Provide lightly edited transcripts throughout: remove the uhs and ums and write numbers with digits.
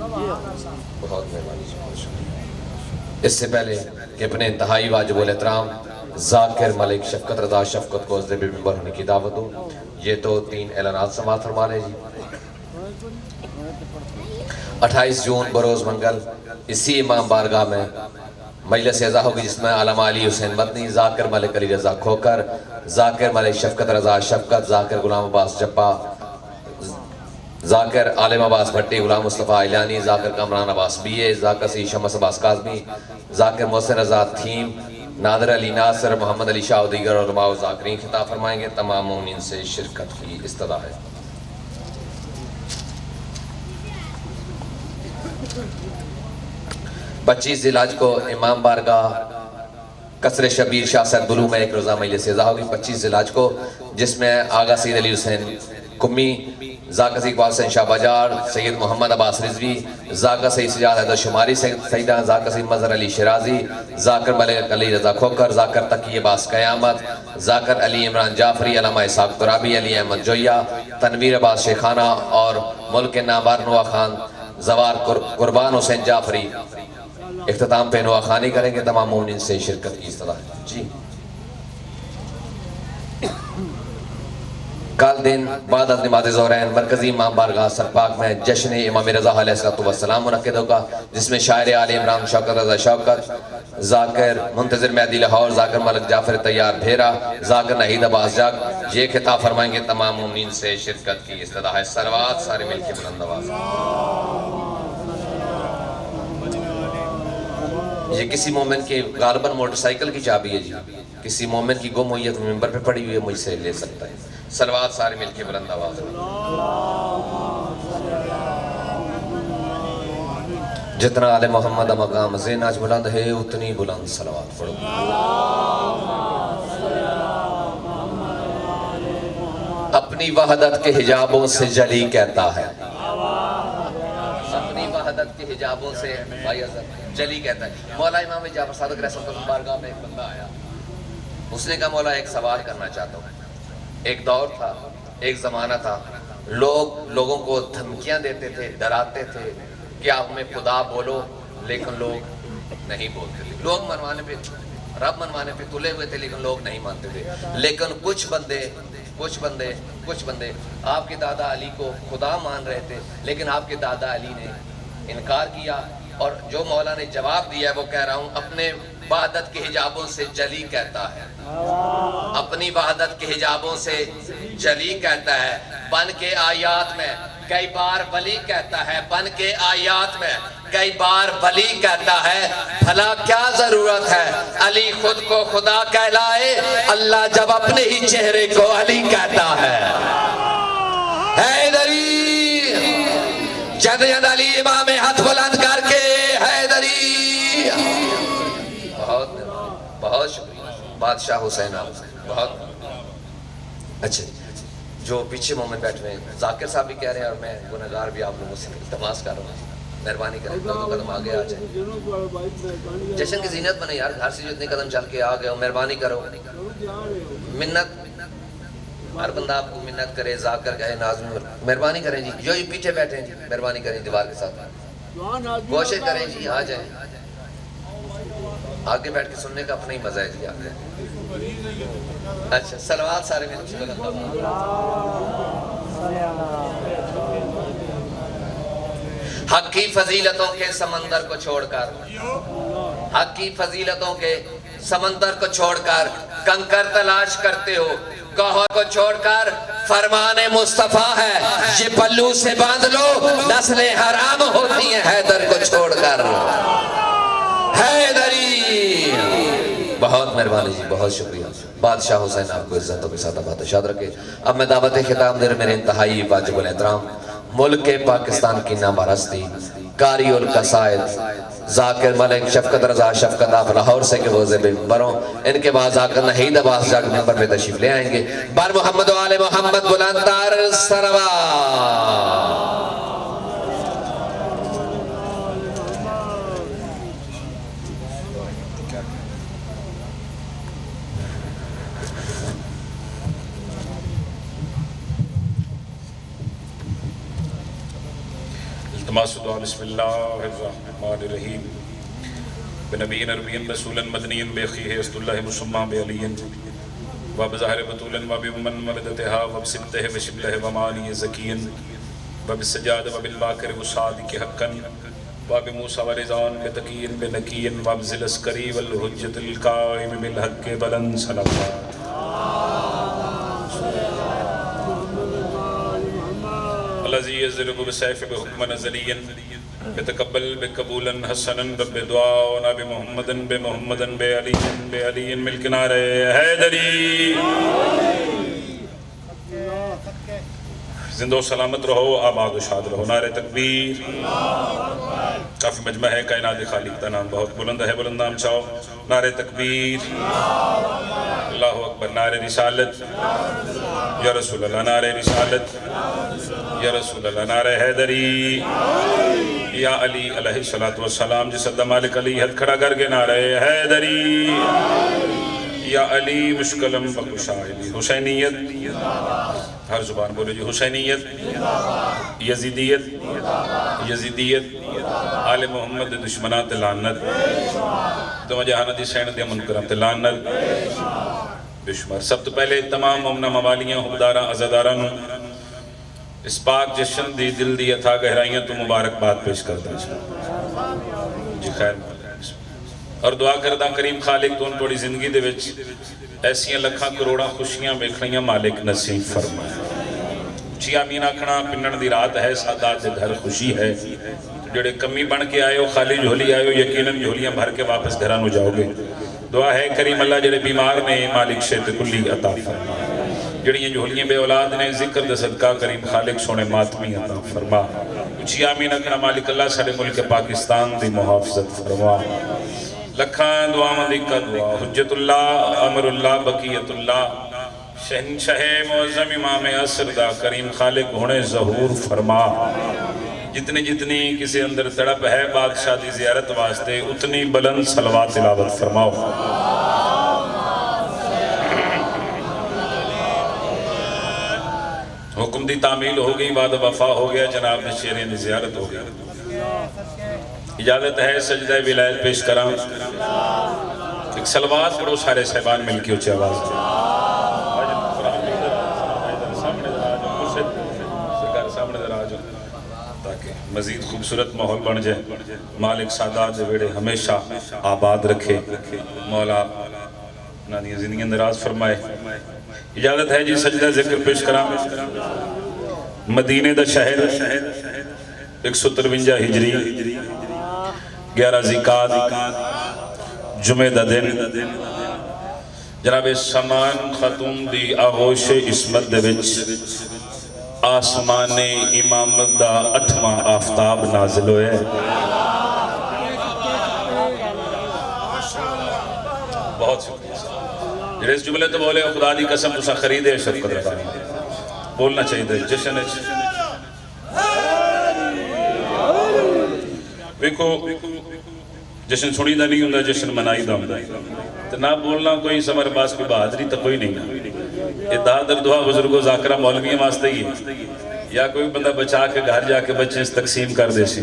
बहुत मेहरबानी जी, बहुत शुक्रिया। इससे पहले कि अपने इंतहाई वाजिबुल एहतराम जाकिर मलिक शफकत रजा शफकत को अज़्ज़े बिंबर होने की दावत दूँ। ये तो 3 ऐलानात समाअत फरमा लें जी। 28 जून बरोज़ मंगल इसी इमाम बारगाह में मजलिस अज़ा होगी, जिसमें आलमा अली हुसैन मदनी, जाकिर मलिक अली रजा खोकर, जाकिर मलिक शफकत रजा शफकत, जाकिर गुलाम अब्बास जब्बा, जाकिर आलिम अब्बास भट्टी, गुलाम मुस्तफ़ा इलानी, जाकिर कमरान अब्बास बीए, जाकिर सी शमस अब्बास काज़मी, जाकिर मोहसिन रजा थीम, नादर अली नासर, मोहम्मद अली शाह, दीगर उलमा व ज़ाकिरीन खिताब फरमाएंगे। तमाम मोमिनीन से शिरकत की इस्तदा है। पच्चीस जिलाज को इमाम बारगाह कसर शबीर शाह सदबुलू में एक रोज़ा मजलिस अज़ा होगी 25 जिलाज को, जिसमें आगा सईद अली हुसैन कुम्मी, जाका सईद इकबाल हुसैन शाह बाजार, सैयद मोहम्मद अब्बास रिजवी, जाका सईद सजाद हैदर शुमारी सईदा, जाका सईद मजहर अली शिराजी, जाकिर मलिक अली रजा खोकर, जाकिर तकी अब्बास क़यामत, जाकिर अली इमरान जाफरी, अल्लामा इसाक तुराबी, अली अहमद जोया, तनवीर अब्बास शेखाना और मुल्क के नाबार नुआ खान, जवार कुर्बान हुसैन जाफरी इख्तिताम पे नुआ खानी करेंगे। तमाम मोमिनीन से शिरकत की इस्तदा है जी। कल दिन बाद नमाज़ ज़ोहरैन मरकज़ी इमाम बारगाह सरपाक में जश्न इमाम रज़ा अलैहिस्सलाम मुनक़्क़िद होगा, जिसमें शायर आले इमरान शौकत रज़ा शौकत, जाकिर मुंतज़िर मेहदी लाहौर, जाकिर मलिक जाफर तैयार भेरा, जाकिर नहीद अब्बास जग ये खिताब फरमाएंगे। तमाम मोमिनीन से शिरकत की इस्तदा है। सलवात सारे मिलके बुलंद आवाज़। ये किसी मोमिन के गालबन मोटरसाइकिल की चाबी है जी, किसी मोमिन की गुम हुई है तो मिंबर पे पड़ी हुई है, मुझसे ले सकता है। सलवात सारे मिलके बुलंद आवाज़ में। जितना आले मोहम्मद मकाम ज़ेनाज बुलंद है, उतनी बुलंद सलवात पढ़ो। अपनी वहदत के हिजाबों से जली कहता है, अपनी वहदत के हिजाबों से भाई जली कहता है। मौला इमाम जाफर सादिक रहमतुल्लाह बारगाह में एक बंदा आया, उसने कहा मौला एक सवाल करना चाहता हूँ। एक दौर था, एक ज़माना था, लोगों को धमकियाँ देते थे, डराते थे कि आप हमें खुदा बोलो, लेकिन लोग नहीं बोलते थे। लोग मनवाने पे, रब मनवाने पे तुले हुए थे, लेकिन लोग नहीं मानते थे। लेकिन कुछ बंदे आपके दादा अली को खुदा मान रहे थे, लेकिन आपके दादा अली ने इनकार किया। और जो मौला ने जवाब दिया वो कह रहा हूँ, अपने वहदत के हिजाबों से जली कहता है, अपनी वहदत के हिजाबों से जली कहता है। बन के आयात में कई बार वली कहता है, बन के आयात में कई बार वली कहता है। भला क्या जरूरत है अली खुद को खुदा कहलाए, अल्लाह जब अपने ही चेहरे को अली कहता है। हैदरी जद जद अली इमाम हाथ बुलंद करके हैदरी। बहुत शुक्रिया बादशाह हुसैन आप, बहुत अच्छे। जो पीछे मोमेंट बैठे हुए हैं जाकिर साहब भी कह रहे हैं और मैं गुनहगार भी आप लोगों से इल्तिमास कर रहा हूँ, मेहरबानी करें दो कदम आगे आ जाए। जश्न की जीनत बने यार, घर से जो इतने कदम चल के आ गए हो, मेहरबानी करो। मिन्नत हर बंदा आपको मिन्नत करे, जाकर कहे नाज़, मेहरबानी करें जी। जो पीछे बैठे हैं जी मेहरबानी करें, दीवार के साथ कोशिश करें जी, आ जाए। आगे बैठ के सुनने का अपना ही मजा है जी। आगे अच्छा सलवात सारे में। हक की फजीलतों के समंदर को छोड़कर, हक की फजीलतों के समंदर को छोड़कर कंकर तलाश करते हो, गौहर को छोड़कर फरमाने मुस्तफा है ये पल्लू से बांध लो, नस्लें हराम होती हैं हैदर को छोड़कर। हैदरी बहुत मेहरबानी जी, बहुत शुक्रिया। बादशाह हुसैन आपको इज्जतों के साथ आबाद रखे। अब मैं दावत खिताब दे मेरे इंतहाई वाजिबुल एहतराम मुल्क के पाकिस्तान की नामरस्ती कारी उल कसायद जाकिर मलिक शफकत रजा शफकत आप लाहौर से के वोज़े बरों, इनके बाद जाकर नहीद अब्बास जाकर मेंबर पे तशरीफ ले आएंगे। बार मोहम्मद वाले मोहम्मद बुलंदार सरवा। तमासुदुआ बिस्मिल्लाहिर्रहमानिर्रहीम बिनबीन अरबियन रसूलन मदनियन बेखीह अस्तुल्लाह मुसम्मा बेअलियन व बज़ाहिर बतूलन व बिमन मलदतहा व बिसिब्तह व शिब्लह व मानी ज़कियन व बिस्सजाद व बिलबाकर व सादिक हक्कन व बिमूसा व रिज़ान बेतकीन बेनकीन व बिज़िल अस्करी वल हुज्जतिल काइम बिल हक़्क़ बुलंद सलवात अल्लज़ी यज़रिबु बिसैफ़ि बिहुक्मन ज़लियन बेतकब्बल बेकबूलन हसनन रब्बे दुआना बेमुहम्मदन बेअलियन मिल किनारे हैदरी जिंदो सलामत रहो आबाद शाद रहो नारे तकबीर। काफ़ी मजमा है कायनात खालिक का नाम बहुत बुलंद है बुलंद नाम चाहो नारे तकबीर अल्लाहु अकबर नारे रिसालत या रसूल अल्लाह नारे रिसालत या रसूल अल्लाह नारे हैदरी या अली अलैहिस्सलातु वस्सलाम जिस मालिक अली हथ खड़ा करके नारे हैदरी या अली मुश्कलम बकुशाइली हुसैनियत हर जुबान बोले जी हुसैनियत यजीदियत यजीदियत आले मोहम्मद दुश्मना ते लानत तो जहाना दी सैन दे मुनकरां ते लानत बेशुमार। सब तो पहले तमाम मोमना मवालियां हुबदारा अज़ादारा इस पाक जश्न दी दिल दी अथा गहराइयां तो मुबारकबाद पेश करदा जी खैर और दुआ करदा करीम खालिक तो थोड़ी जिंदगी दे विच ऐसियां लखां करोड़ां खुशियां वेखणियां मालिक नसीब फरमाए। उची आमीन आखना पिन्नण दी रात है सादात दे घर खुशी है जेड़े कमी बन के आए हो खाली झोली आए हो यकीनन झोलियां भर के वापस घरां नु जाओगे। दुआ है करीम अल्लाह जेड़े बीमार ने मालिक शिफ़ा कुल्ली अता फरमा जड़ियां झोलियां बे औलाद ने जिक्र दे सदका करीम खालिक सोने मातमी अता फरमा। उची आमीन आखना मालिक अल्लाह साडे मुल्क पाकिस्तान दी मुहाफ़िज़त फरमा। लखां दुआवां दी का दुआ हुज्जतुल्लाह अमरुल्लाह बकीयतुल्लाह शहनशाह मुअज़्ज़म इमाम असर दा करीम खालिक होने ज़हूर फरमा। जितनी जितनी किसी अंदर तड़प है बादशाह दी ज़ियारत वास्ते उतनी बुलंद सलवात तिलावत फरमाओ। हुक्म दी तामील हो गई वादा वफा हो गया जनाब ने शेरें दी ज़ियारत हो गई। इजाजत है सजदा विलायत पेश करा एक सलवात पढ़ो सारे साहिबान मिलके ऊंची आवाज ताकि मजीद खूबसूरत माहौल बन जाए। मालिक सादात दे वेड़े हमेशा आबाद रखे मौला नानी जिंदगी दराज फरमाए। इजाजत है जी सजदा जिक्र पेश करा मदीने दा शहर 153 हिजरी 11 ज़िकात जुमे दा दिन जनाब समान खतूम दी आगोश इस्मत दे विच आसमाने इमामत दा 8वां आफताब नाजिल होया। बहुत शुक्रिया जेड़े इस जुमले तो बोले खुदा दी कसम तुसा खरीदे शफकत रबानी बोलना चाहिए जश्न वेखो जश्न सुनी दा नहीं हुंदा जश्न मनाई दा हुंदा ते ना बोलना कोई समर बास की बहादुरी तो कोई नहीं। ये दादर दुआ बुजुर्गों जाकरा मौलवियों वास्ते ही है या कोई बंदा बचा के घर जाके बच्चे तकसीम कर दे सी।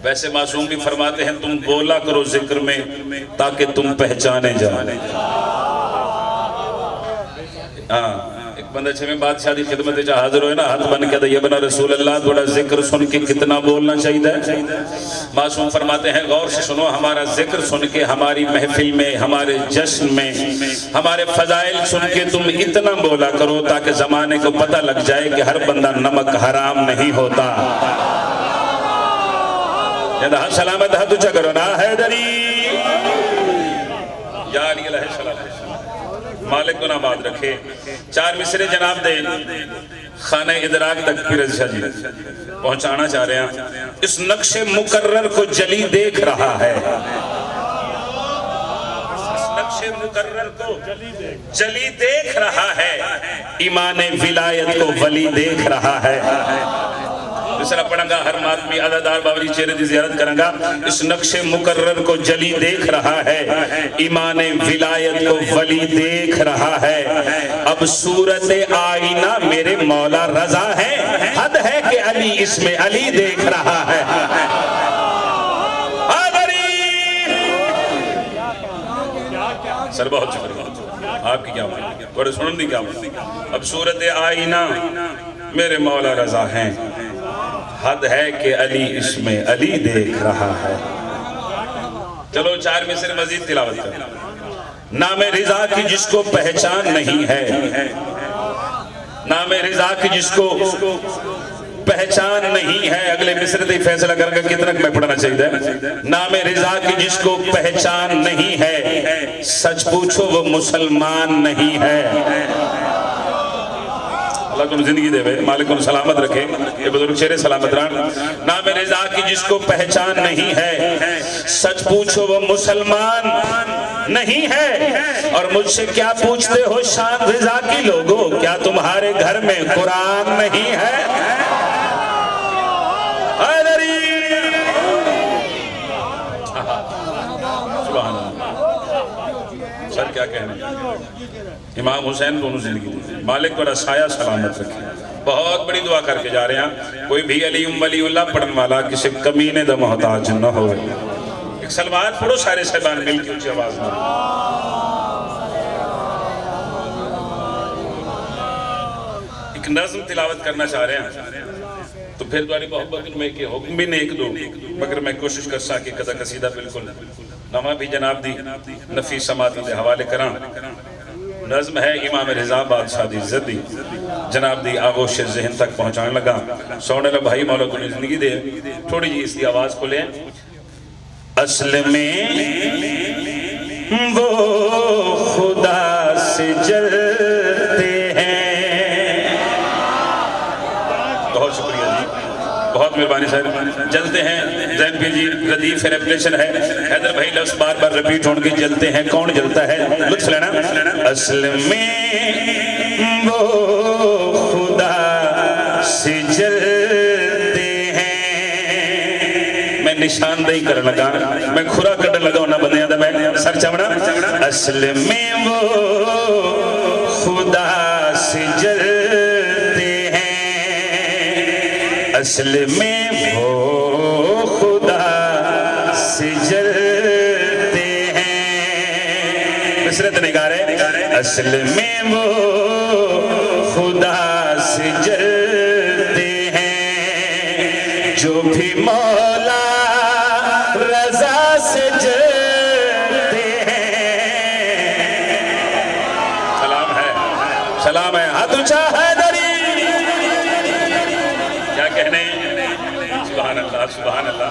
वैसे मासूम भी फरमाते हैं तुम बोला करो जिक्र में ताकि तुम पहचाने जाओ। हाँ एक बंदा छवें बादशाह की खिदमत हाजिर हो ना हाथ बन के ये बना रसूल अल्लाह थोड़ा जिक्र सुन के कितना बोलना चाहिए। मासूम फरमाते हैं गौर से सुनो हमारा जिक्र सुन के हमारी महफिल में हमारे जश्न में हमारे फजाइल सुन के तुम इतना बोला करो ताकि जमाने को पता लग जाए कि हर बंदा नमक हराम नहीं होता। सलामत हाथ ऊंचा करो ना हैदरी या अली अलैहिस्सलाम मालिक को नाबाद रखे। 4 मिसरे जनाब दे खाने इदराक तक फिरोज शाह जी पहुंचाना चाह रहे हैं। इस नक्शे मुकर्रर को जली देख रहा है। इस नक्शे मुकर्रर को जली देख रहा है। ईमान विलायत को वली देख रहा है। मिसरा पढ़ांगा हर मातमी अदादार बावरी चेहरे की ज़ियारत करांगा। इस नक्शे मुकर्रर को जली देख रहा है, ईमान विलायत को वली देख रहा है। अब सूरत आईना मेरे मौला रजा है, हद है कि अली इसमें अली देख रहा है। सर बहुत शुक्रिया आपकी, क्या बड़े सुनने क्या। अब सूरत आईना मेरे मौला रजा हैं, हद है कि अली इसमें अली देख रहा है। चलो 4 मिसरे मजीद तिलावत कर। नाम रिजा की जिसको पहचान नहीं है, नाम रिजा की जिसको पहचान नहीं है, अगले मिसरे से फैसला करेंगे कितना मैं पढ़ना चाहिए। नाम रिजा की जिसको पहचान नहीं है, सच पूछो वो मुसलमान नहीं है। अल्लाह तुम जिंदगी देवे, मालिक तुम सलामत रखे, ये बुजुर्ग चेहरे सलामत रहन। नाम रिजा की जिसको पहचान नहीं है, सच पूछो वो मुसलमान नहीं है। और मुझसे क्या पूछते हो शान रिजा की लोगों, क्या तुम्हारे घर में कुरान नहीं है? सर क्या कहना। इमाम हुसैन दोनों जिंदगी दी, मालिक बड़ा साया सलामत रखे। बहुत बड़ी दुआ करके जा रहे हैं, कोई भी अली वलीउल्लाह पढ़ने वाला किसी कमीने दा मोहताज न हो। एक सलमान पढ़ो सारे साहबान मिल के ऊंची आवाज में। एक नज़्म तिलावत करना चाह रहे हैं, तो फिर तुम्हारी मोहब्बत में के हुक्म भी नहीं एक दो, मगर मैं कोशिश कर सके कदा कसीदा बिल्कुल नमा भी जनाब दी नफी समात के हवाले करा। नज़्म है इमाम रिजा बादशाह दी इज्जत दी, जनाब दी आगोश जहन तक पहुंचाने लगा। सोने लगा भाई मौला को जिंदगी दे, थोड़ी जी इसकी आवाज को ले। असल में वो खुदा से जलते हैं। बहुत शुक्रिया जी, बहुत मेहरबानी सर। जलते हैं जैन पी जी लतीफ रेपुलेशन है। हैदर भाई लफ्ज़ बार बार रिपीट होने के जलते हैं, कौन जलता है लुत्फ लेना। असल में वो खुदा से जलते हैं। मैं निशानदेही करने लगा, मैं खुरा कटन लगा उन्होंने बंदियां दा, मैं सर चमड़ा। असल में वो खुदा से जलते हैं, असल में वो खुदा से जलते हैं। मिसरत नहीं गा रहे। असल में वो खुदा से जलते हैं, जो भी मौला रजा से जलते हैं। सलाम है, सलाम है, हाथ ऊंचा है दरी। क्या कहने, सुभान अल्लाह सुभान अल्लाह।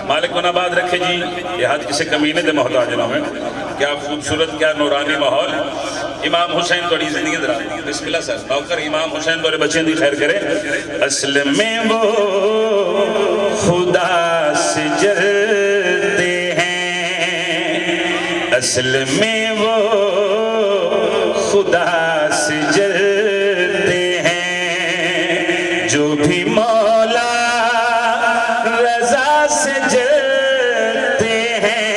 मालिक गुनाबाद रखे जी, ये हाथ किसी कमीने दे मोहताज ना में। क्या खूबसूरत, क्या नूरानी माहौल। इमाम हुसैन थोड़ी जिंदगी दरा। बिस्मिल्लाह सर, नौकर इमाम हुसैन थोड़े बच्चे दी खैर करे। असल में वो खुदा से जलते हैं, असल में वो खुदा से जलते हैं, जो भी मौला रजा से जलते हैं,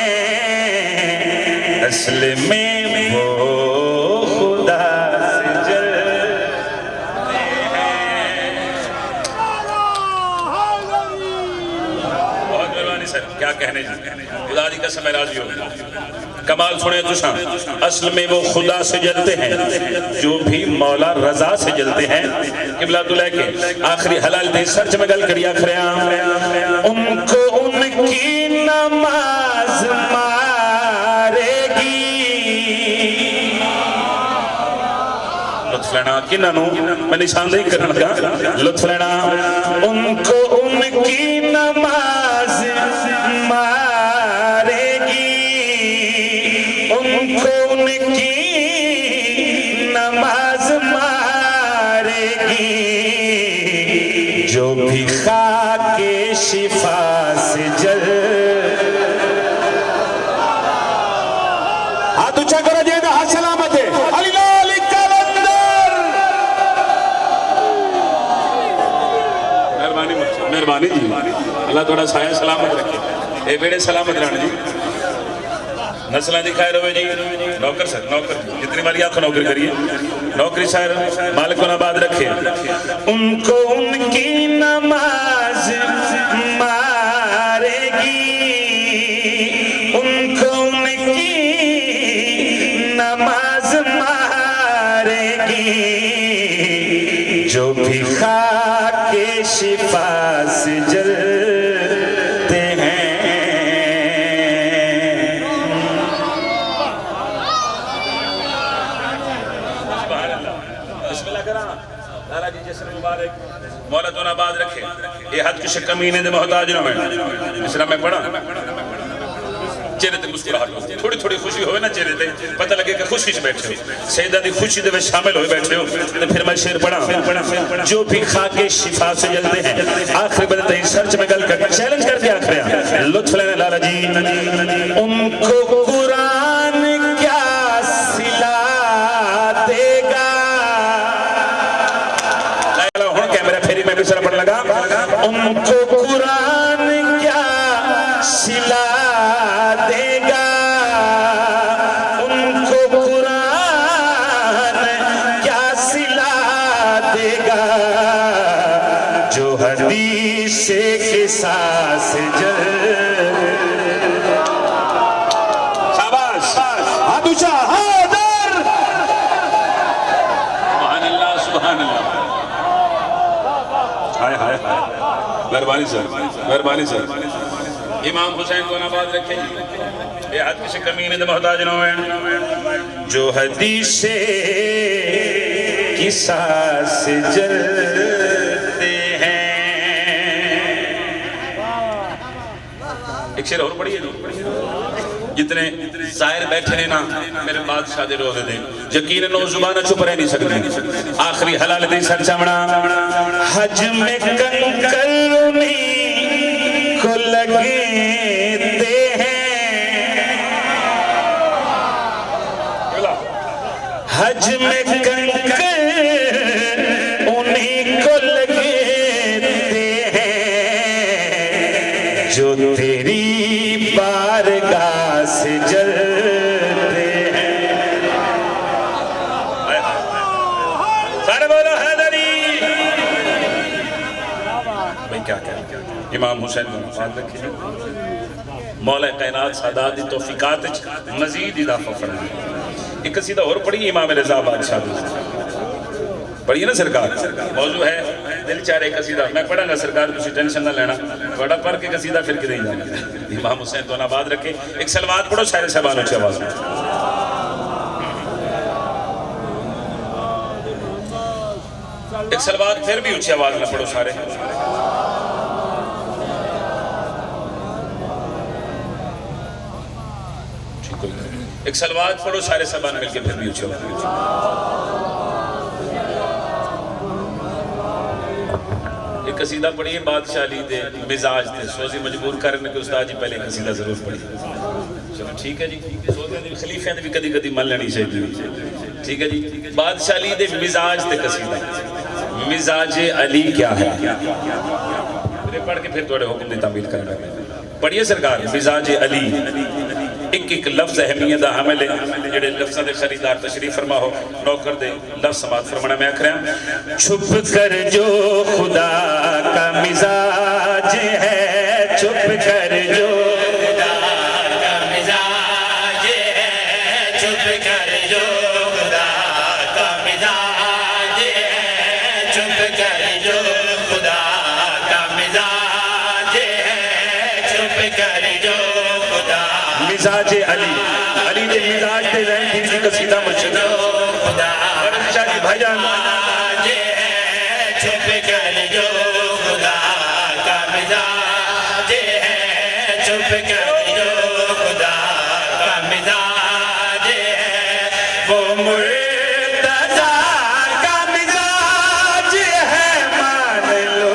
असल में वो खुदा से जलते हैं। बहुत मेहरबानी सर, क्या कहने जी, खुदा दी कसम राजी हो। कमाल सुने तुसा। असल में वो खुदा से जलते हैं, जो भी मौला रजा से जलते हैं। किबला तो लेके आखिरी हलाल दे सर्च में गल करिया खरिया। उनको उनकी नमाज मारेगी। लुत्फ लेना किन्नू मैं निशानदेही करने लगा, लुत्फ लेना। उनको उनकी नमाज मारेगी, उनको उनकी नमाज मारेगी, जो भी खाके शिफा से जल। हाथ ऊंचा करो जी, हाथ सलामत है। मेहरबानी कुर्बानी जी, अल्लाह थोड़ा साया सलामत रखे, ये बेड़े सलामत रहने जी, नस्ल की खैर हो जी। नौकर सर, नौकर जितनी बारी आखो नौकरी करिए, नौकरी सर मालिक को आबाद रखे। उनको उनकी नमाज मारेगी, उनको उनकी नमाज मारेगी, जो भी खाके शिफा से जलते हैं। मौला तो आबाद रखे, ये हज किसी कमीने दे मोहताज ना मैं इसरा मैं पढ़ा चेहरे ते मुस्कुराहट, थोड़ी थोड़ी खुशी होवे ना चेहरे ते, पता लगे कि खुशी से बैठे हो, सैयदा दी खुशी दे में शामिल होए बैठे हो। तो फिर मैं शेर पढ़ा, जो भी खाके शिफा से जलते हैं। आखिरी बंदे तई सर्च में गल कर चैलेंज करके आखिर लुत्फ लेने लाला जी, उनको कुरान क्या सिला देगा। हुन कैमरा फेरी में भी सर पढ़ लगा, उनको कुरान क्या सिला देगा, उनको कुरान क्या सिला देगा, जो हदीस के साथ जल। शाबाश, हाथ ऊंचा, हादर। सुभान अल्लाह, सुभान अल्लाह। हाय हाय, मेहरबानी सर, मेहरबानी सर। इमाम हुसैन को आबाद रखे, ये हद किसी कमीने दे मोहताज न होए, जो हदीस की सांस जलते हैं। एक शेर और पढ़िए जी, जितने जाहिर बैठे ने ना मेरे बादशाह दे रोज़े दे, यकीनन वो जुबान चुप रह नहीं सकती। आखिरी हलाल दी सर चमड़ा, हज में कंकर को लगते हैं, हज में कंकर उन्हीं को लगते हैं, जो तेरी बारगाह से जलते हैं। सारे बोलो हैदरी। भाई क्या कह, इमाम हुसैन को याद रखिए, मौला कायनात सादात दी तौफीकात मजीद इजाफा फरमाए। एक कसीदा और पढ़ी इमाम रज़ा बादशाह पढ़िए ना सरकार, मौजू है दिल चारे कसीदा मैं पढ़ांगा सरकार, तुम टेंशन ना लेना, बड़ा पढ़ के कसीदा फिर के नहीं जाना। इमाम हुसैन तो आबाद रखे, एक सलवात पढ़ो शायर साहबान ऊंची आवाज में। एक सलवात फिर भी ऊंची आवाज में पढ़ो सारे। एक सलवात पढ़ो सारे साहबान मिलके फिर भी ऊंची आवाज में। एक कसीदा पढ़िए बादशाह अली दे मिजाज दे, सोजी मजबूर करने के उस्ताद जी पहले कसीदा जरूर पढ़िए। चलो ठीक है जी, सोजे दी खलीफे दी भी कदी कदी मान लेनी चाहिए। ठीक है जी, बादशाह अली दे मिजाज दे कसीदा, मिजाज अली क्या है, मेरे पढ़ के फिर थोड़े हुक्म दी तामील करना। पढ़िए सरकार, मिजाज अली एक एक लफ्ज अहमियत दा हामिल है, जेड़े लफ्ज़ां दे खरीदार तशरीफ फरमा हो, नौकर दे लफ्ज़ समात फरमाना। मैं आखिर छुप कर जो खुदा का मिजाज है, छुप कर जो खुदा का मिजाज है, छुप कर जो खुदा का मिजाज है, छुप कर जो खुदा का मिजाज है, छुप कर जो खुदा मिजाज अली, अली दे मिजाज दे रहन दी कसीदा मशहूर खुदा शाह जी भाईजान, छुप कर जो खुदा का मिजाज है, छुप कर जो खुदा का मिजाज है, वो मुर्तज़ा का मिजाज है, मान लो।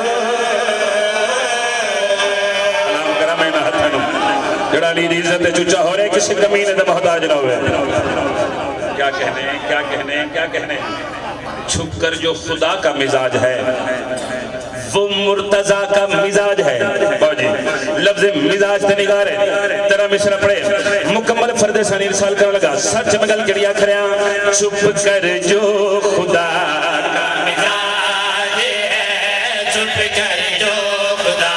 सलाम करा मैं ना हथन जड़ा अली दी इज्जत चुचा हो रहे, किसी कमीने दा मोहताज ना होवे। क्या कहने, क्या कहने, क्या कहने। छुप कर जो खुदा का मिजाज है, वो मुर्तजा का मिजाज है बाजी लफ्ज़ मिजाज ते निगार है तेरा मिसरा पड़े मुकम्मल फर्द सनी इरसाल करने लगा सच में गल करिया खरिया चुप कर जो खुदा का मिजाज है चुप कर जो खुदा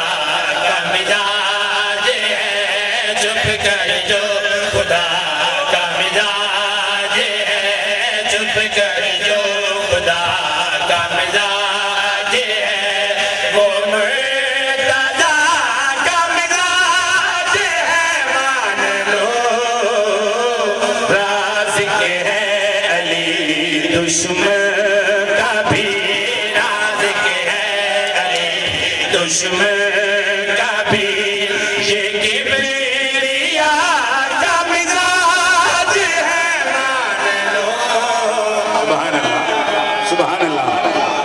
का मिजाज है चुप कर जो खुदा का मिजाज है चुप कर जो खुदा का मिजाज है वो मुर्तजा का मिजाज है मान लो राज़िक है अली दुश्मन का भी राज़िक है अली दुश्मन का भी ये किबरिया का मिजाज है मान लो सुभान अल्लाह सुभान अल्लाह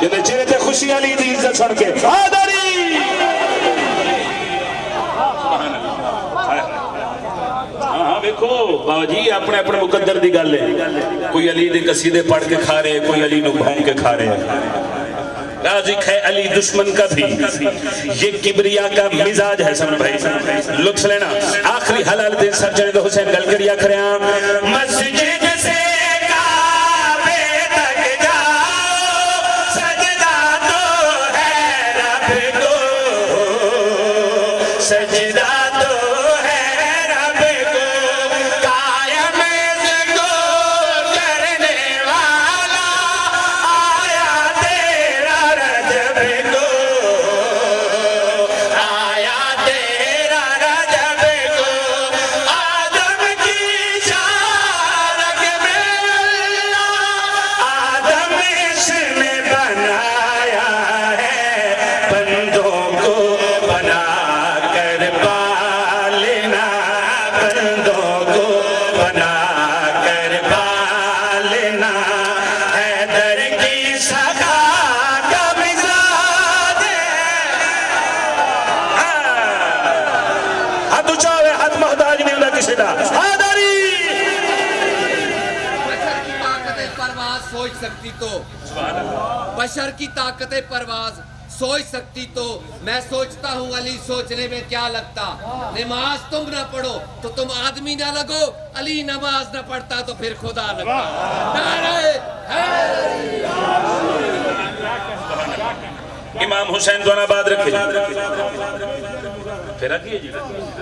ये चेहरे पे खुशी अली दी इज्जत सुन के आदरी सुभान अल्लाह हां देखो बाजी अपने अपने मुकद्दर दी गल है कोई अली दे कसीदे पढ़ के खा रहे कोई अली नु भौंक के खा रहे राज़िक है अली दुश्मन का भी ये किबरिया का मिजाज है समझ भाई लुत्फ लेना आखिरी हलाल दिन सर चढ़े तो हुसैन गल करिया खरिया मस्जिद से काबे तक जाओ सजदा तो है रब को सजदा तो है रब को कायम इसको करने वाला आया तेरा रजब को आया तेरा रजब को आदम की शारक में आदम इसने बनाया है बंदों को बना कर पालना बंदों को बना कर पालना हैदर की सखा का मिजाज है हाथ ऊंचा है हाथ मोहताज नहीं होता किसी का हैदरी बशर की ताकत परवाज सोच सकती तो बशर की ताकत परवाज सोच सकती तो मैं सोचता हूँ अली सोचने में क्या लगता नमाज तुम ना पढ़ो तो तुम आदमी ना लगो अली नमाज ना पढ़ता तो फिर खुदा लगता नारे इमाम हुसैन दोनाबाद रखे फिर आखिए जी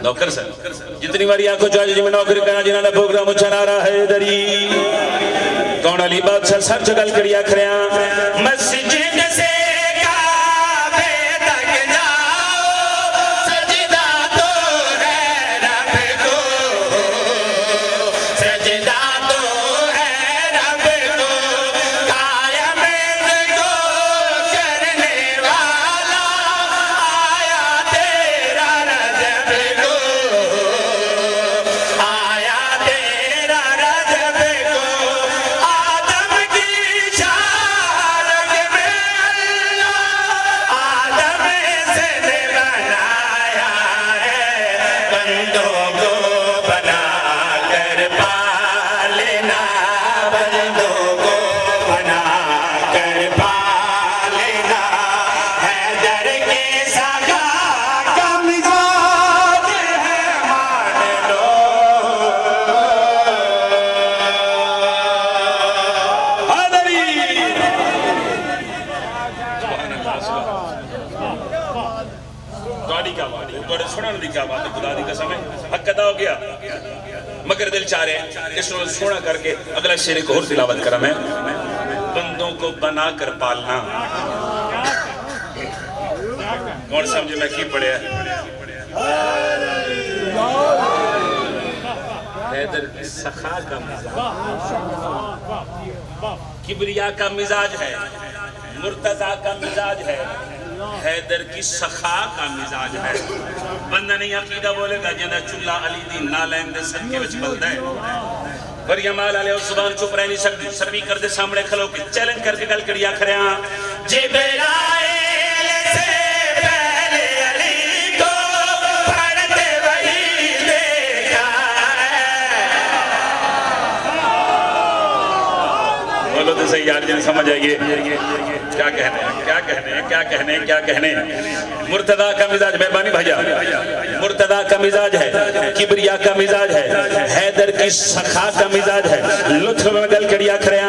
नौकर सर जितनी बारी आंखों चाहे जी में नौकरी करना जिन्होंने प्रोग्राम चला रहा है दरी कौन अली बादशाह सर जगल करिया खरिया मस्जिद से काबे तक जाओ सजदा तो है रब को सजदा तो है रब को कायम इसको करने वाला आया तेरा रजब को आया तेरा रजब को आदम की शारक में आदम इसने बनाया है बंदों को बना कर पालना बंदों को बना कर पालना हैदर के सखा का मिजाज है मान लो हैदरी गाड़ी क्या बात है बड़े सुनने दी क्या बात है खुदा दी कसम है हक अदा हो गया मगर दिल चाह रहे इसको सोना करके अगला शेर को और तिलावत करा मैं बंदों को बना कर पालना कौन समझे मैं की पढ़े हैदर की सखा का मिजाज किबरिया का मिजाज है मुर्तजा का मिजाज है हैदर की सखा का मिजाज है बंदा नहीं अकीदा बोलेगा जिंदा चुल्ला अली दी नालैन दे सदके विच बलदा है पर यमाल आले और जुबान चुप रह नहीं सकती स्पीकर दे सामने खलो के चैलेंज करके गल करिया खरिया जिब्राइल से पहले अली को पढ़ते वही देखा है बोलो तो सही यार जिन्हें समझ आइए क्या कहने क्या कहने क्या कहने क्या कहने। मुर्तदा का मिजाज, मेहरबानी भैया, मुर्तदा का मिजाज है, किबरिया का मिजाज है, हैदर की सखा का मिजाज है। लुत्फ में गल कड़िया खड़िया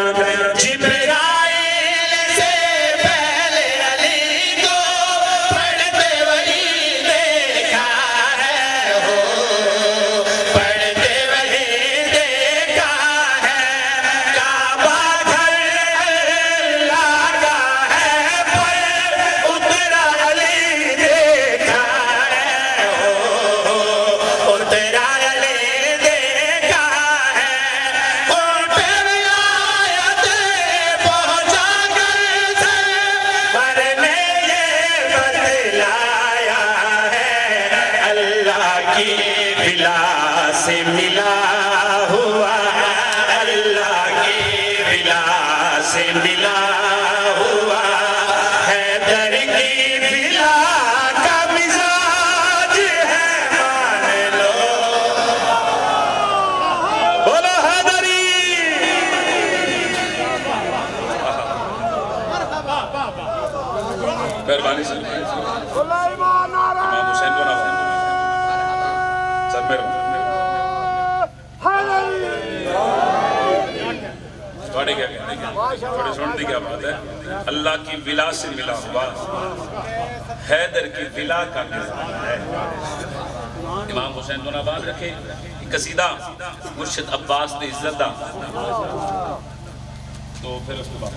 मेहरबानी से इमाम हुसैन को ना सर मेरे थोड़े क्या थोड़े सुनने क्या बात है। अल्लाह की विला से मिला हुआ हैदर की विला का निज़ाम है। इमाम हुसैन को नाबाद रखे कसीदा मुर्शिद अब्बास ने इज्जत दा तो फिर उसके बाद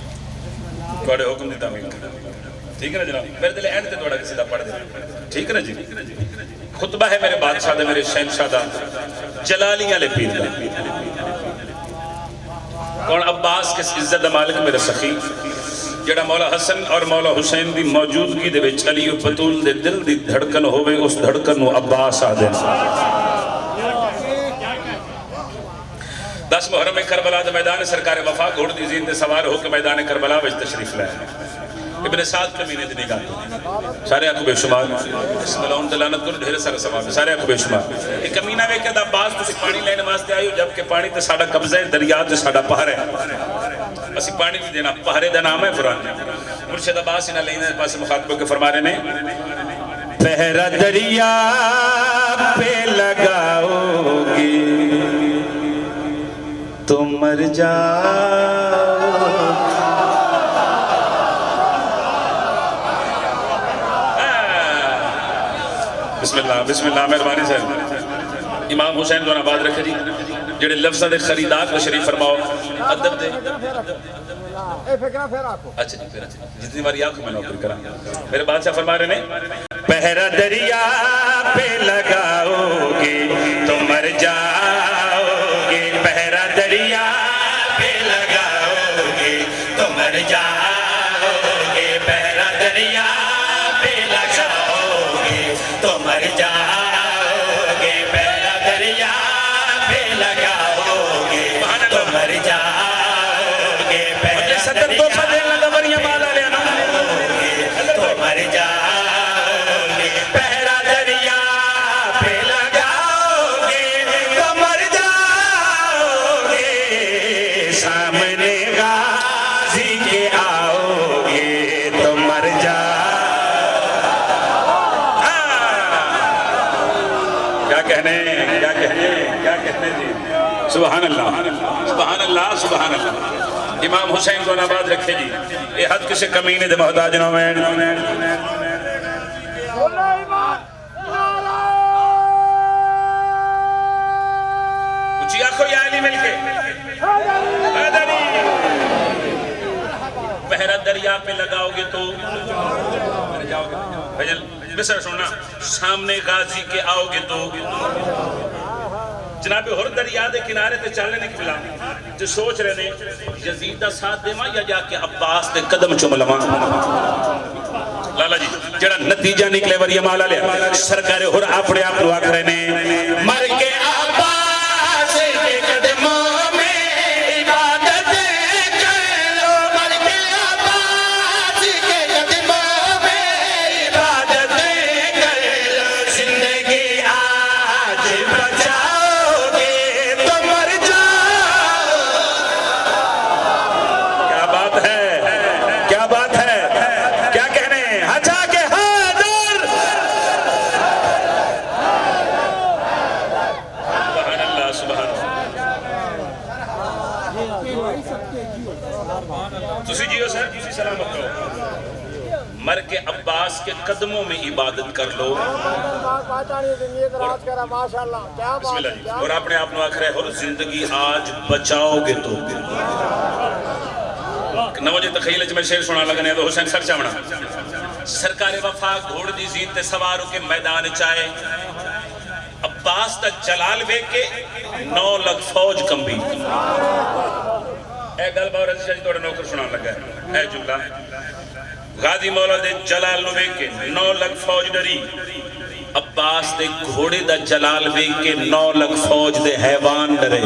थोड़े हुक्म दी तामील ठीक है ना जनाब। मेरे दिल एंड ते थोड़ा कसीदा पढ़ दे ठीक है ना जी। खुतबा है मेरे बादशाह दा मेरे शहनशाह दा जलालियां ले पीर दा कौन अब्बास किस इज्जत दा मालिक मेरे सखी जेड़ा मौला हसन और मौला हुसैन दी मौजूदगी दे विच अली बतूल दे दिल दी धड़कन होवे उस धड़कन नु अब्बास आदे। 10 मुहर्रम में करबला दे मैदान सरकार वफा घोड़ दी जीन ते सवार होकर मैदान करबला विच तशरीफ लाए। इब्ने साद कमीने दी निगाह सारे आंखों बेशुमार मलाउन तलानत कर ढेर सारा सवाब सारे आंखों बेशुमार। एक कमीना वे कहदा अब्बास तुसी पानी लेने वास्ते आयो जबकि पानी ते साडा कब्जा है दरिया ते साडा पहर है असि पानी नहीं देना पहरे दा नाम है कुरान। मुर्शिद अब्बास इना लेने पास मुखातबों के फरमा रहे ने पहरा दरिया पे लगाओगे तो मर जाओ। बिस्मिल्लाह बिस्मिल्लाह मेहरबानी से इमाम हुसैन को आबाद रखे जी जेडे लफ्ज़ां दे खरीदार तशरीफ फरमाओ अदब दे अच्छा जी फिर जितनी बार आंख में नौकरी करा मेरे बादशाह फरमा रहे ने पहरा दरिया पे लगाओगे तो मर जाओगे। पहरा दरिया पे लगाओगे तो मर जाओगे। पहरा दरिया पे लगाओगे तो मर जाओगे। पहरा दरिया पे लगाओगे तो मर जाओगे। पहरा सदर तो पदे लगवरिया माला लेना तो मर जाओगे। पहरा दरिया पे लगाओगे तो मर जाओगे। सामने गाजी के आओगे तो मर जी। सुभान अल्लाह सुभान अल्लाह सुभान अल्लाह। इमाम हुसैन को आबाद रखे जी ये हद किसी कमीने दे मोहताज ना मैं ऊंची आंखों या अली मिलके पहरा दरिया पे लगाओगे तो मर जाओगे। भजन मिसर सुनना सामने गाजी के आओगे तो जनाब होर दरिया के किनारे ते चलने नहीं खिला जो सोच रहे ने यजीद का साथ देवा या जाके अब्बास के कदम चुम लवा। लाला जी जेड़ा नतीजा निकले वरिया माला लिया सरकार होर अपने आप आख रहे ने मर के अब्बास के कदमों में इबादत कर लो। मर के अब्बास के कदमों में इबादत कर लो। जिंदगी आज बचाओगे तो मर जाओ। क्या बात है तुसी जियो सर, तुसी सलामत रहो। मर के अब्बास के कदमों में इबादत कर लो। बिस्मिल्लाह जी। और अपने आप को आखिर है और जिंदगी आज बचाओगे तो न मुझे तखील में शेर सुना लगने तो हुसैन सर चावना सरकार वफा घोड़ दी जीत ते सवार के मैदान चाहे अब्बास दा जलाल वेख के 9 लाख फौज कंबी। ए गल बावर जी थोड़ा नौकर सुना लगा है जुमला गाजी मौला दे जलाल नु वेख के 9 लाख फौज डरी। अब्बास दे घोड़े दा जलाल वेख के 9 लाख फौज दे हैवान डरे।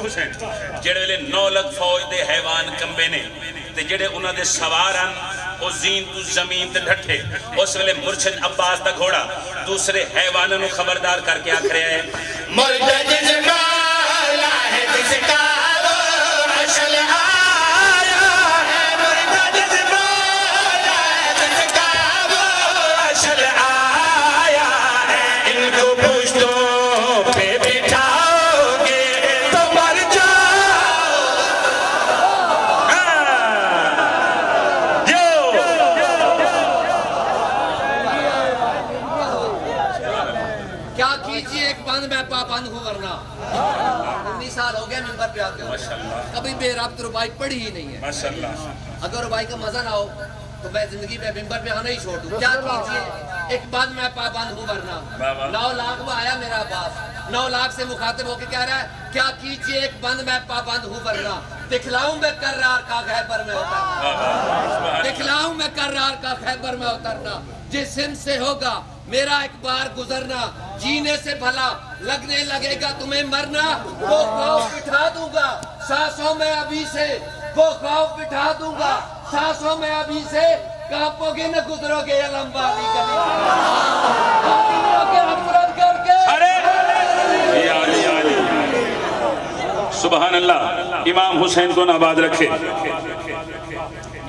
हुसैन जेड़े वेले 9 लाख फौज दे हैवान कंबे ने ते जेड़े उन्हां दे सवार हन ओ जीन तू जमीन ते ढठे। उस वेले मुर्शिद अब्बास दा घोड़ा दूसरे हैवानों नु खबरदार करके आख रहा है मुर्शिद जमाला है जिसका वो असल आया है। मुर्शिद जमाला है जिसका वो असल आया है। इनको पुश्तों पे बिठाओगे तो मर पाबंद हूँ वरना 19 साल हो गया मिंबर पे आते हो कभी बेरब्त रुबाई पढ़ी ही नहीं है माशाल्लाह। अगर रुबाई का मजा ना हो तो मैं जिंदगी में मिंबर पे आना ही छोड़ दूं। क्या कीजिए एक बात मैं पाबंद हूँ वरना 9 लाख में आया मेरा बाप 9 लाख से मुखातिब होकर कह रहा है क्या कीजिए एक बंद मैं पाबंद हूँ वरना दिखलाऊं मैं कर्रार का खैबर में उतरना। दिखलाऊं मैं कर्रार का खैबर में उतरना। जिस हिंद से होगा मेरा एक बार गुजरना जीने से भला लगने लगेगा तुम्हें मरना। वो खौफ बिठा दूंगा सांसों में अभी से वो खौफ बिठा दूंगा सांसों में अभी से कांपोगे न गुजरोगे ये लंबा भी कभी करके। सुभान अल्लाह। इमाम हुसैन को आबाद रखे।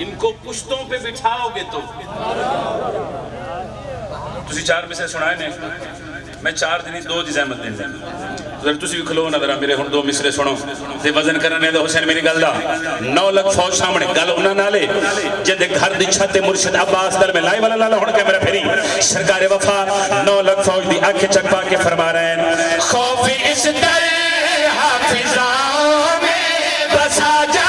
इनको पुश्तों पे बिठाओगे तो तुसी 4 में से सुनाए ने मैं 4 दिन 2 दी ज़हमत देंदा जरा तुसी भी खलो ना जरा मेरे हुन 2 मिसरे सुनो ते वजन करने दे हुसैन मेरी गल दा 9 लाख फौज सामने गल उना नाले जिंदे घर दी छत ते मुर्शिद अब्बास दर में लाई वाला लाला हुन कैमरा फेरी सरकार वफा 9 लाख फौज दी आंखें चकपा के फरमा रहे हैं खौफ इस दर हाफिज़ाओं में बसा जा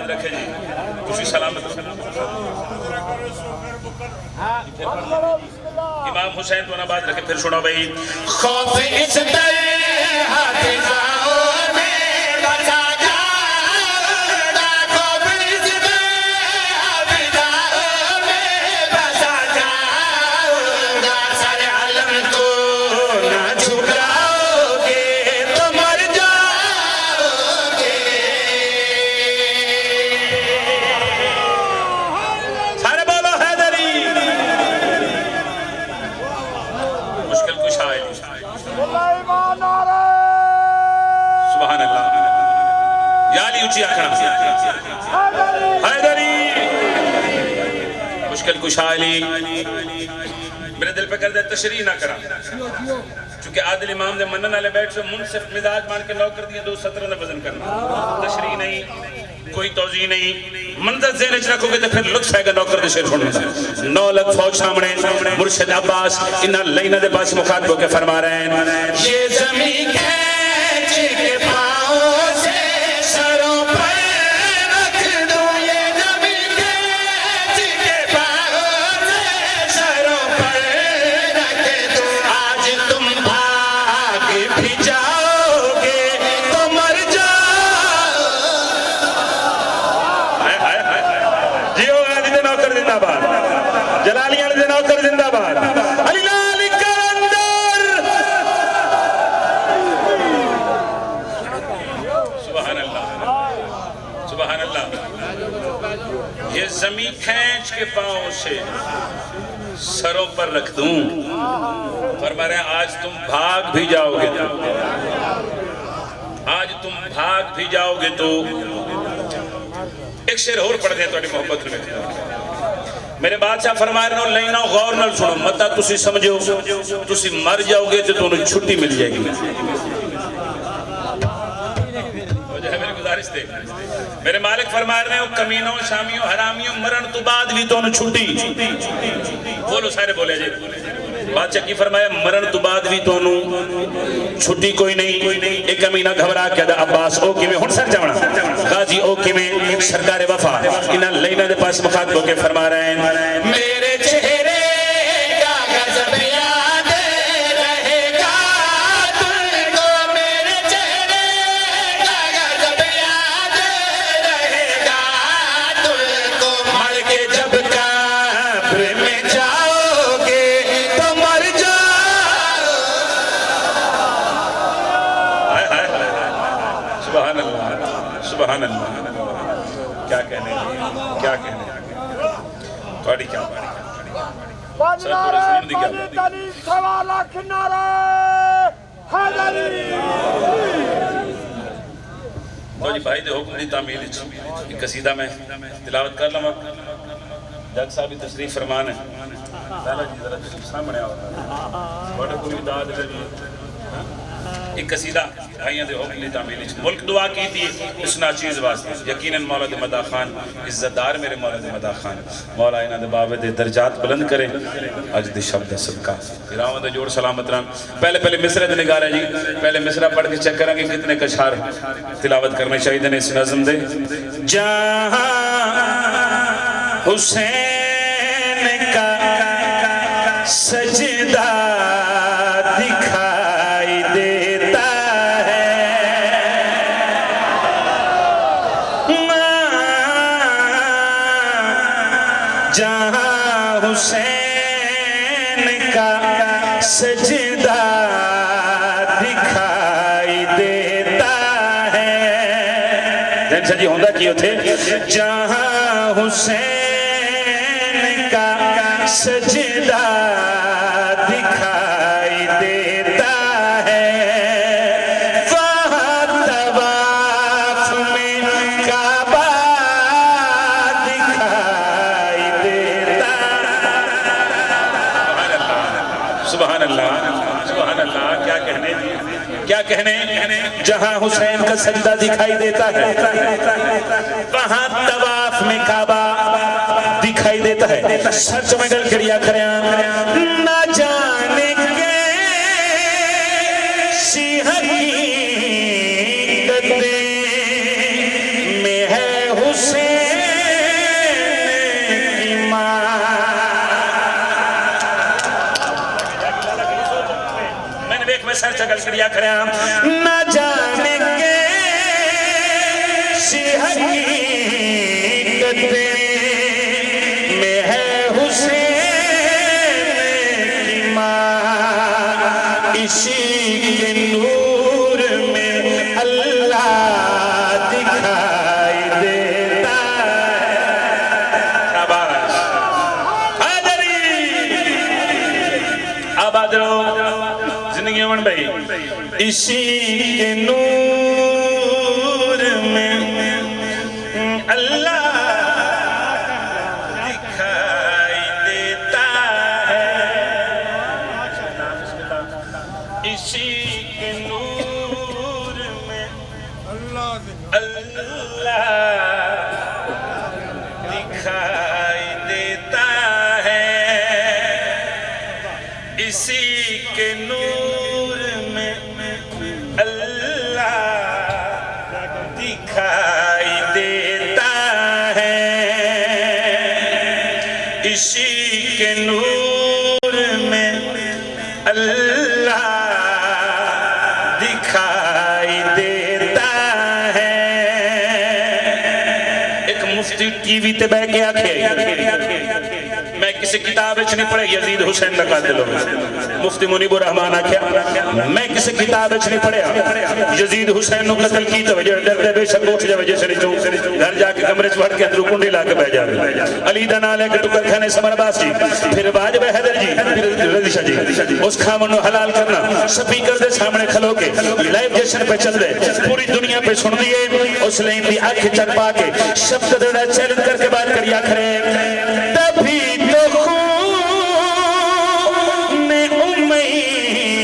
रखे जी तुसी सलामत। इमाम हुसैन तो नबाद रखे फिर सुनो भाई खौफ इस दर हाफिज़ाओं में बसा जा खौफ इस दर हाफिज़ाओं में बसा जा सर आलम को ना झुकाओगे तो मर जाओगे। सारे बोलो हैदरी मुश्किल कुछ आए सुभान अल्लाह याली ऊंची आखना हैदरी मुश्किल कुशाली मेरे दिल पे कर दे तशरीह ना करा क्योंकि आदिल इमाम ने मनन वाले बैठ से मुनसिफ मिजाज मान के नौकर दिए 2 सत्र ने वजन करना तशरीह नहीं कोई तौजीह नहीं मंजर ज़हन च रखोगे तो फिर लुत्फ आएगा नौकर दे शेर सुनने का। 9 लाख फौज सामने मुर्शिद अब्बास इन लाइना दे पास मुखातब के फरमा रहे हैं ये ज़मीन खींच के पांव से सरों पर रख दो ये ज़मीन खींच के पांव से सरों पर रख दो आज तुम भाग भी जाओगे तो मर जिंदाबाद जलालियां दे नौकर जिंदाबाद अली लाल करंदर खींच के पांव से सरों पर रख दूं। फरमा रहे हैं आज तुम भाग भी जाओगे तो, आज तुम भाग भी जाओगे तो। एक शेर और पढ़ दे थोड़ी मोहब्बत में। मेरे बादशाह फरमा रहे हो लेना गौर नाल सुनो मत तुसी समझो तुसी मर जाओगे तो तुम्हें छुट्टी मिल जाएगी। मेरी गुजारिश थे मेरे मालिक फरमा रहे हो कमीनों शामियों हरामियों मरण तो बाद भी तुम्हें छुट्टी। बोलो सारे बोले जी बादशाह की फरमाया मरण तो बाद भी तुम्हें छुट्टी कोई नहीं। एक कमीना घबरा के अब्बास ओ किवें हुन सर जावना गाजी ओ किवें सरकार वफा इना लेना दे पास मुखातब होके फरमा रहे हैं मेरे चेहरे का गजब याद रहेगा तुमको। मेरे चेहरे का गजब याद रहेगा तुमको। मर के जब कब्र में जाओगे तो मर जाओ। हाय हाय सुभान अल्लाह सुभान अल्लाह। क्या कहने क्या कहने थोड़ी क्या तो जी भाई दे हुक्म दी तामील एक कसीदा में तिलावत कर लवा। जज साहब की तशरीफ फरमान है पहला जी जरा सामने आओ बड़े कोई दाद दे एक कसीदा भाइयों दे हुक्म दी तामील मुल्क दुआ की थी इस नाचीज वास्ते यकीनन मौला दे मदा खान इज्जतदार मेरे मौला दे मदा खान मौला इना दे बाबे दे दर्जात बुलंद करे। अज दे शब्द सदका फिरावां दे जोड़ सलामत रहन। पहले पहले मिसरे दे निगार है जी पहले मिसरा पढ़ के चेक करांगे कितने कशार तिलावत करने चाहिए ने इस नज़म दे। जहां हुसैन का सजदा दिखाई देता है जहां हुसैन का सजदा दिखाई देता है। जैसा जी होंदा की उथे जहां हुसैन का सजदा दिखाई देता है वहाँ तवाफ में काबा दिखाई देता। सुभान अल्लाह सुभान अल्लाह। क्या कहने जहां हुसैन का सजदा दिखाई देता है वहां तवाफ में काबा दिखाई देता है। सच में गल करिया करें ना जाने के हकीकत में है हुसैन की मां। मैंने देख में सर चगल करिया करें ना जाने के हकीकत में है हुसैन की मां। इसी के नूर में अल्लाह दिखाई देता है। शाबाश आबाद रहो जिंदगी उमन भाई। इसी के नूर में अल्लाह दिखाई देता है। इसी के नूर में अल्लाह दिखाई देता है। इसी के नूर में अल्लाह दिखाई देता है। इसी के नूर में अल्लाह दिखाई देता है। एक मुफ्ती टीवी ते बह के आखे मैं किसी किताब नहीं पढ़े यजीद हुसैन का कातिल हो। मुफ्ती मुनीबुर रहमान आख्या मैं किसी किताब नहीं पढ़िया यजीद हुसैन को कत्ल की तो वजह डरदे बेशक उठ जावे जिसने चो घर जाके कमरे च वड़ के अंदर कुंडी ला के बैठ जावे। अली दा नाल एक टुकर खाने समर अब्बास जी फिर वाजिब हैदर जी फिर रज़ी शाह जी उस खामन हलाल करना स्पीकर दे सामने खलो के लाइव जशन पे चल दे पूरी दुनिया पे सुन दिए उस लाइन दी आंखें चढ़ पा के शब्द दड़ा चैलेंज करके बात करिया खरे तभी तो खून उमैया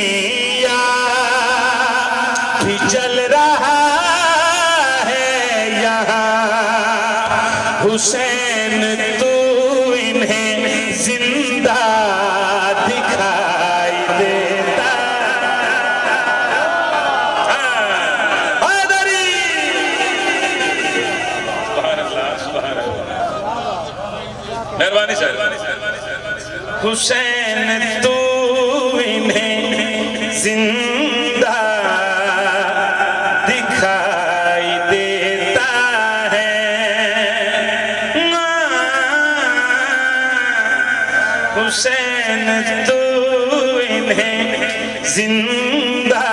भी चल रहा है यहाँ हुसैन तू इन्हें जिंदा दिखाई देता। मेहरबानी सर हुसैन तू इन्हें जिंदा दिखाई देता है हुसैन तू इन्हें जिंदा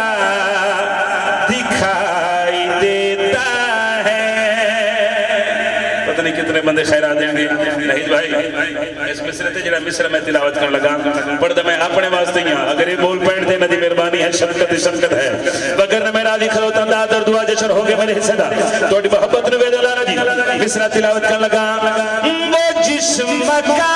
दिखाई देता है। पता नहीं कितने बंदे खैरा देंगे नहीं भाई इस मिसरे ते जेड़ा मिसरा मैं तिलावत करने लगा पढ़दा मैं अपने वास्ते ही हां अगर ये बोल पैण दे नदी मेहरबानी है शफकत ही शफकत है वगर मेरा अली खलोता दा दर दुआ जशन हो गए मेरे हिस्से दा तोड़ी मोहब्बत ने वेद लाना जी मिसरा तिलावत करने लगा वो जिस्म का